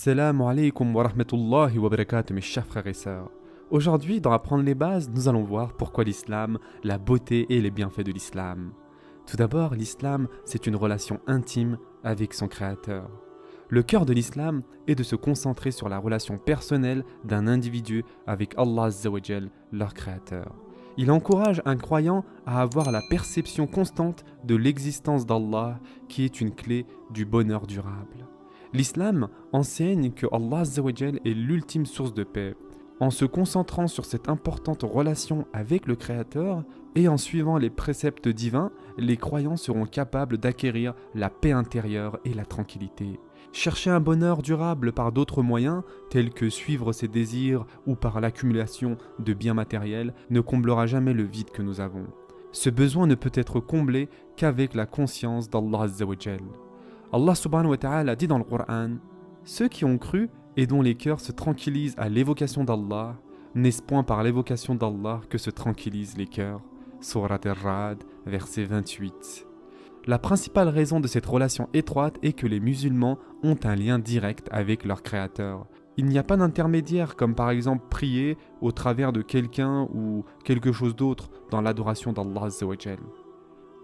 Assalamu alaikum wa rahmatullahi wa barakatuh mes chers frères et sœurs. Aujourd'hui, dans Apprendre les bases, nous allons voir pourquoi l'islam, la beauté et les bienfaits de l'islam. Tout d'abord, l'islam, c'est une relation intime avec son créateur. Le cœur de l'islam est de se concentrer sur la relation personnelle d'un individu avec Allah Azza wa Jal, leur créateur. Il encourage un croyant à avoir la perception constante de l'existence d'Allah qui est une clé du bonheur durable. L'islam enseigne que Allah Azza wa Jal est l'ultime source de paix. En se concentrant sur cette importante relation avec le Créateur et en suivant les préceptes divins, les croyants seront capables d'acquérir la paix intérieure et la tranquillité. Chercher un bonheur durable par d'autres moyens, tels que suivre ses désirs ou par l'accumulation de biens matériels, ne comblera jamais le vide que nous avons. Ce besoin ne peut être comblé qu'avec la conscience d'Allah Azza wa Jal. Allah subhanahu wa ta'ala dit dans le Coran « Ceux qui ont cru et dont les cœurs se tranquillisent à l'évocation d'Allah, n'est-ce point par l'évocation d'Allah que se tranquillisent les cœurs ?» Surat Ar-Ra'd, verset 28. La principale raison de cette relation étroite est que les musulmans ont un lien direct avec leur Créateur. Il n'y a pas d'intermédiaire comme par exemple prier au travers de quelqu'un ou quelque chose d'autre dans l'adoration d'Allah Azza wa Jal.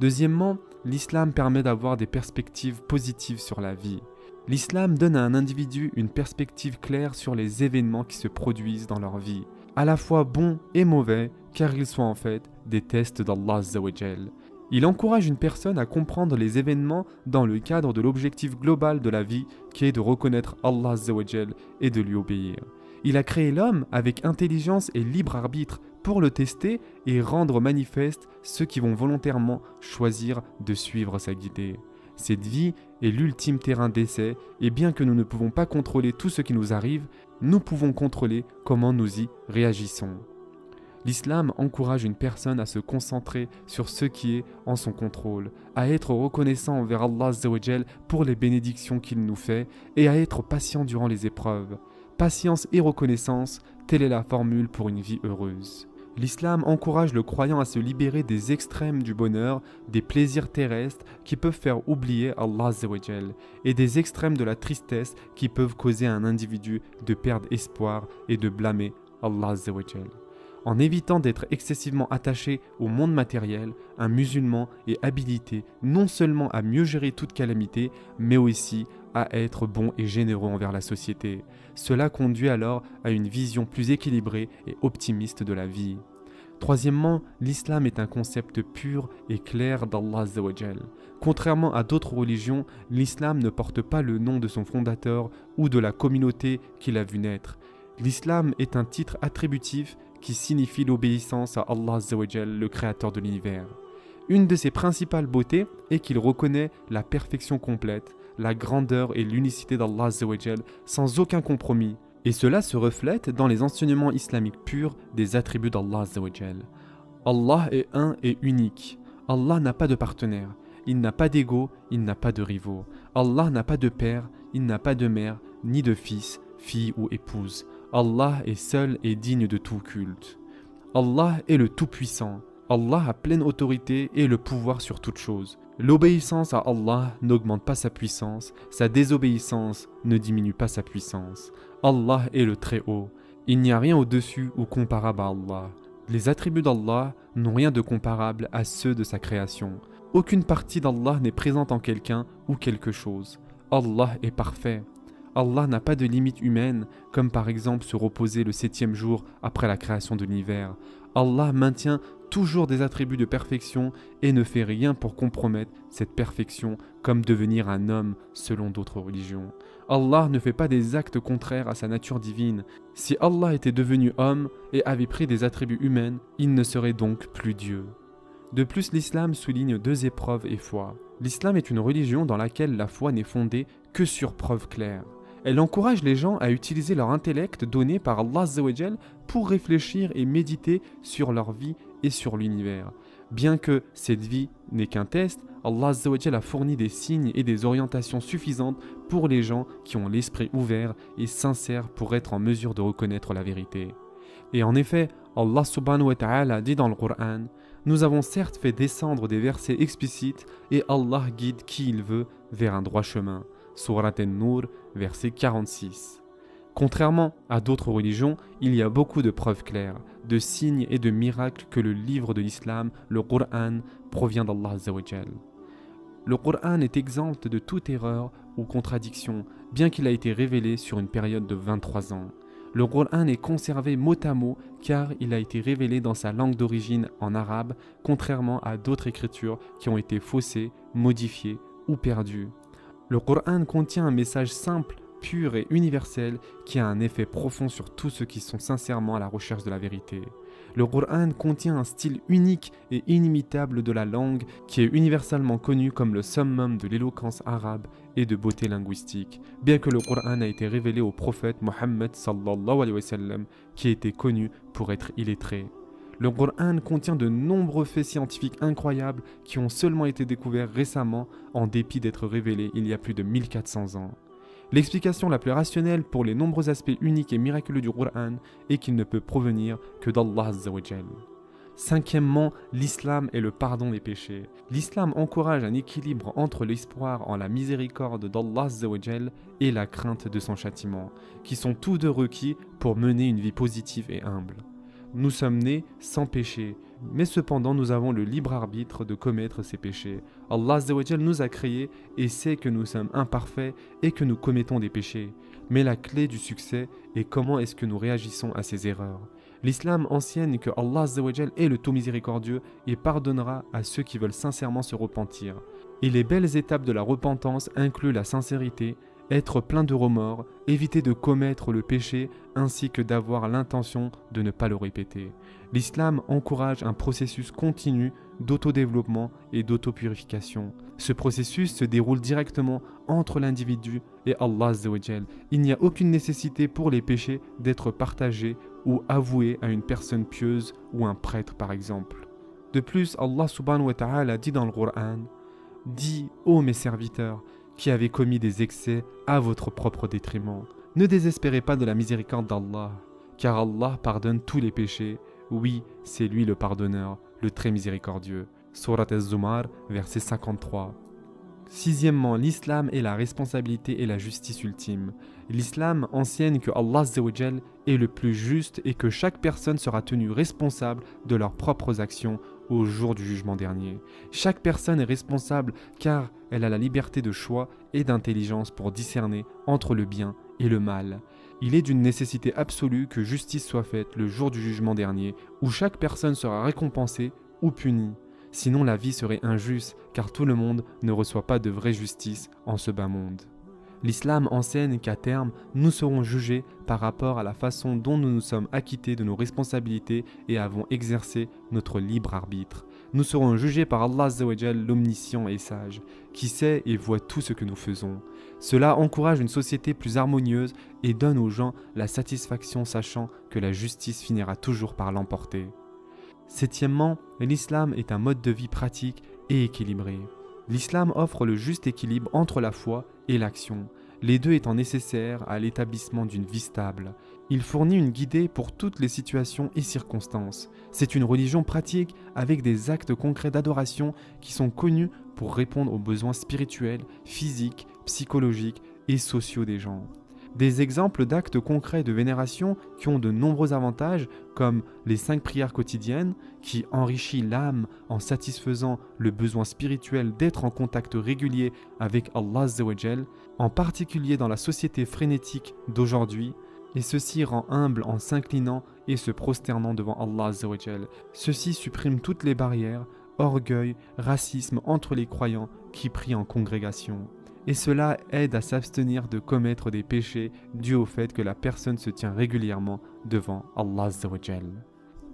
Deuxièmement, l'islam permet d'avoir des perspectives positives sur la vie. L'islam donne à un individu une perspective claire sur les événements qui se produisent dans leur vie, à la fois bons et mauvais, car ils sont en fait des tests d'Allah Azza wa Jal. Il encourage une personne à comprendre les événements dans le cadre de l'objectif global de la vie qui est de reconnaître Allah Azza wa Jal et de lui obéir. Il a créé l'homme avec intelligence et libre arbitre pour le tester et rendre manifeste ceux qui vont volontairement choisir de suivre sa guidée. Cette vie est l'ultime terrain d'essai et bien que nous ne pouvons pas contrôler tout ce qui nous arrive, nous pouvons contrôler comment nous y réagissons. L'islam encourage une personne à se concentrer sur ce qui est en son contrôle, à être reconnaissant envers Allah Azza wa Jal pour les bénédictions qu'il nous fait et à être patient durant les épreuves. Patience et reconnaissance, telle est la formule pour une vie heureuse. L'islam encourage le croyant à se libérer des extrêmes du bonheur, des plaisirs terrestres qui peuvent faire oublier Allah Azza wa Jal, et des extrêmes de la tristesse qui peuvent causer à un individu de perdre espoir et de blâmer Allah Azza wa Jal. En évitant d'être excessivement attaché au monde matériel, un musulman est habilité non seulement à mieux gérer toute calamité, mais aussi à être bon et généreux envers la société. Cela conduit alors à une vision plus équilibrée et optimiste de la vie. Troisièmement, l'islam est un concept pur et clair d'Allah Azza wa Jal. Contrairement à d'autres religions, l'islam ne porte pas le nom de son fondateur ou de la communauté qu'il a vu naître. L'islam est un titre attributif qui signifie l'obéissance à Allah Azza wa Jal, le créateur de l'univers. Une de ses principales beautés est qu'il reconnaît la perfection complète, la grandeur et l'unicité d'Allah Azza wa Jal sans aucun compromis. Et cela se reflète dans les enseignements islamiques purs des attributs d'Allah Azza wa Jal. Allah est un et unique. Allah n'a pas de partenaire. Il n'a pas d'égaux, il n'a pas de rivaux. Allah n'a pas de père, il n'a pas de mère, ni de fils, fille ou épouse. Allah est seul et digne de tout culte. Allah est le Tout-Puissant. Allah a pleine autorité et le pouvoir sur toute chose. L'obéissance à Allah n'augmente pas sa puissance, sa désobéissance ne diminue pas sa puissance. Allah est le Très-Haut. Il n'y a rien au-dessus ou comparable à Allah. Les attributs d'Allah n'ont rien de comparable à ceux de sa création. Aucune partie d'Allah n'est présente en quelqu'un ou quelque chose. Allah est parfait. Allah n'a pas de limite humaine, comme par exemple se reposer le 7e jour après la création de l'univers. Allah maintient toujours des attributs de perfection et ne fait rien pour compromettre cette perfection, comme devenir un homme selon d'autres religions. Allah ne fait pas des actes contraires à sa nature divine. Si Allah était devenu homme et avait pris des attributs humains, il ne serait donc plus Dieu. De plus, l'islam souligne 2 épreuves et foi. L'islam est une religion dans laquelle la foi n'est fondée que sur preuves claires. Elle encourage les gens à utiliser leur intellect donné par Allah Azza wa Jal pour réfléchir et méditer sur leur vie et sur l'univers. Bien que cette vie n'est qu'un test, Allah Azza wa Jal a fourni des signes et des orientations suffisantes pour les gens qui ont l'esprit ouvert et sincère pour être en mesure de reconnaître la vérité. Et en effet, Allah subhanahu wa ta'ala dit dans le Coran « Nous avons certes fait descendre des versets explicites et Allah guide qui il veut vers un droit chemin. » Surat An-Nur, verset 46. Contrairement à d'autres religions, il y a beaucoup de preuves claires, de signes et de miracles que le livre de l'islam, le Coran, provient d'Allah Azza wa Jal. Le Coran est exempt de toute erreur ou contradiction, bien qu'il a été révélé sur une période de 23 ans. Le Coran est conservé mot à mot car il a été révélé dans sa langue d'origine en arabe, contrairement à d'autres écritures qui ont été faussées, modifiées ou perdues. Le Coran contient un message simple, pur et universel qui a un effet profond sur tous ceux qui sont sincèrement à la recherche de la vérité. Le Coran contient un style unique et inimitable de la langue qui est universellement connu comme le summum de l'éloquence arabe et de beauté linguistique, bien que le Coran a été révélé au prophète Mohammed sallallahu alayhi wa sallam qui était connu pour être illettré. Le Coran contient de nombreux faits scientifiques incroyables qui ont seulement été découverts récemment en dépit d'être révélés il y a plus de 1400 ans. L'explication la plus rationnelle pour les nombreux aspects uniques et miraculeux du Coran est qu'il ne peut provenir que d'Allah Azza wa Jal. Cinquièmement, l'islam est le pardon des péchés. L'islam encourage un équilibre entre l'espoir en la miséricorde d'Allah Azza wa Jal et la crainte de son châtiment, qui sont tous deux requis pour mener une vie positive et humble. Nous sommes nés sans péché, mais cependant nous avons le libre arbitre de commettre ces péchés. Allah Azza wa Jal nous a créés et sait que nous sommes imparfaits et que nous commettons des péchés. Mais la clé du succès est comment est-ce que nous réagissons à ces erreurs. L'islam enseigne que Allah Azza wa Jal est le tout miséricordieux et pardonnera à ceux qui veulent sincèrement se repentir. Et les belles étapes de la repentance incluent la sincérité, être plein de remords, éviter de commettre le péché ainsi que d'avoir l'intention de ne pas le répéter. L'islam encourage un processus continu d'autodéveloppement et d'autopurification. Ce processus se déroule directement entre l'individu et Allah Azza wa Jal. Il n'y a aucune nécessité pour les péchés d'être partagés ou avoués à une personne pieuse ou un prêtre par exemple. De plus, Allah subhanahu wa ta'ala dit dans le Coran « Dis, ô mes serviteurs, qui avez commis des excès à votre propre détriment. Ne désespérez pas de la miséricorde d'Allah, car Allah pardonne tous les péchés. Oui, c'est lui le pardonneur, le très miséricordieux. » Surat Az-Zumar, verset 53. Sixièmement, l'islam est la responsabilité et la justice ultime. L'islam enseigne que Allah Azza wa Jal est le plus juste et que chaque personne sera tenue responsable de leurs propres actions au jour du jugement dernier. Chaque personne est responsable car elle a la liberté de choix et d'intelligence pour discerner entre le bien et le mal. Il est d'une nécessité absolue que justice soit faite le jour du jugement dernier où chaque personne sera récompensée ou punie. Sinon la vie serait injuste car tout le monde ne reçoit pas de vraie justice en ce bas monde. L'islam enseigne qu'à terme, nous serons jugés par rapport à la façon dont nous nous sommes acquittés de nos responsabilités et avons exercé notre libre arbitre. Nous serons jugés par Allah Azza wa Jal, l'omniscient et sage, qui sait et voit tout ce que nous faisons. Cela encourage une société plus harmonieuse et donne aux gens la satisfaction sachant que la justice finira toujours par l'emporter. Septièmement, l'islam est un mode de vie pratique et équilibré. L'islam offre le juste équilibre entre la foi et l'action, les deux étant nécessaires à l'établissement d'une vie stable. Il fournit une guidée pour toutes les situations et circonstances. C'est une religion pratique avec des actes concrets d'adoration qui sont connus pour répondre aux besoins spirituels, physiques, psychologiques et sociaux des gens. Des exemples d'actes concrets de vénération qui ont de nombreux avantages comme les 5 prières quotidiennes qui enrichissent l'âme en satisfaisant le besoin spirituel d'être en contact régulier avec Allah Azza wa Jal, en particulier dans la société frénétique d'aujourd'hui, et ceci rend humble en s'inclinant et se prosternant devant Allah Azza wa Jal. Ceci supprime toutes les barrières, orgueil, racisme entre les croyants qui prient en congrégation. Et cela aide à s'abstenir de commettre des péchés dus au fait que la personne se tient régulièrement devant Allah Azza wa Jal.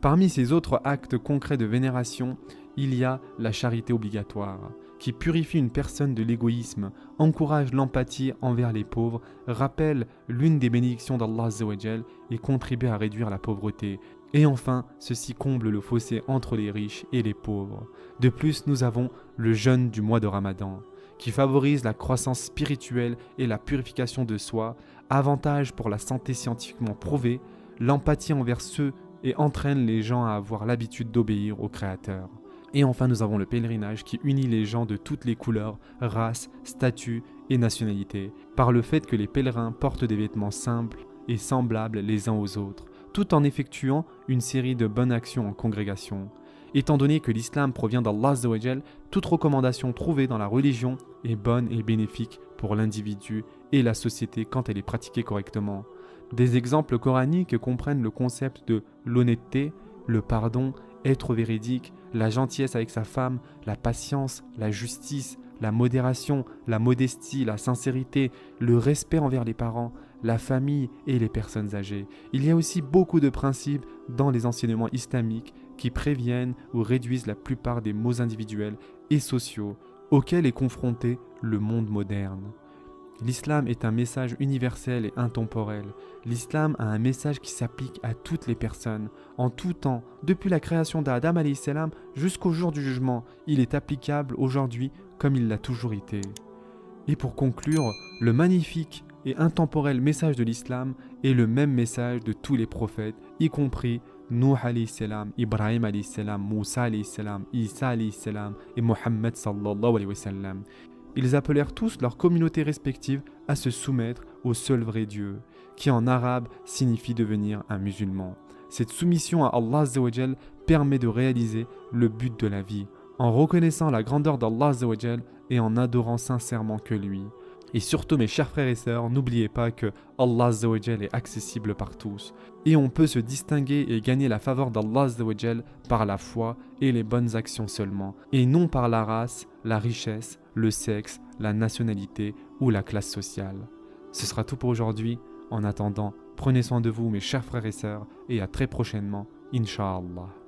Parmi ces autres actes concrets de vénération, il y a la charité obligatoire, qui purifie une personne de l'égoïsme, encourage l'empathie envers les pauvres, rappelle l'une des bénédictions d'Allah Azza wa Jal et contribue à réduire la pauvreté. Et enfin, ceci comble le fossé entre les riches et les pauvres. De plus, nous avons le jeûne du mois de Ramadan, qui favorise la croissance spirituelle et la purification de soi, avantage pour la santé scientifiquement prouvée, l'empathie envers ceux et entraîne les gens à avoir l'habitude d'obéir au Créateur. Et enfin, nous avons le pèlerinage qui unit les gens de toutes les couleurs, races, statuts et nationalités, par le fait que les pèlerins portent des vêtements simples et semblables les uns aux autres, tout en effectuant une série de bonnes actions en congrégation. Étant donné que l'islam provient d'Allah Azza wa Jal, toute recommandation trouvée dans la religion est bonne et bénéfique pour l'individu et la société quand elle est pratiquée correctement. Des exemples coraniques comprennent le concept de l'honnêteté, le pardon, être véridique, la gentillesse avec sa femme, la patience, la justice, la modération, la modestie, la sincérité, le respect envers les parents, la famille et les personnes âgées. Il y a aussi beaucoup de principes dans les enseignements islamiques qui préviennent ou réduisent la plupart des maux individuels et sociaux auxquels est confronté le monde moderne. L'islam est un message universel et intemporel. L'islam a un message qui s'applique à toutes les personnes, en tout temps, depuis la création d'Adam alayhi salam jusqu'au jour du jugement. Il est applicable aujourd'hui comme il l'a toujours été. Et pour conclure, le magnifique et intemporel message de l'islam est le même message de tous les prophètes, y compris Nuh alayhi salam, Ibrahim alayhi salam, Moussa alayhi salam, Isa alayhi salam et Mohammed sallallahu alayhi wa sallam. Ils appelèrent tous leurs communautés respectives à se soumettre au seul vrai Dieu, qui en arabe signifie devenir un musulman. Cette soumission à Allah Azza wa Jal permet de réaliser le but de la vie, en reconnaissant la grandeur d'Allah Azza wa Jal et en adorant sincèrement que lui. Et surtout mes chers frères et sœurs, n'oubliez pas que Allah Azza wa Jal est accessible par tous. Et on peut se distinguer et gagner la faveur d'Allah Azza wa Jal par la foi et les bonnes actions seulement, et non par la race, la richesse, le sexe, la nationalité ou la classe sociale. Ce sera tout pour aujourd'hui. En attendant, prenez soin de vous mes chers frères et sœurs et à très prochainement, Inch'Allah.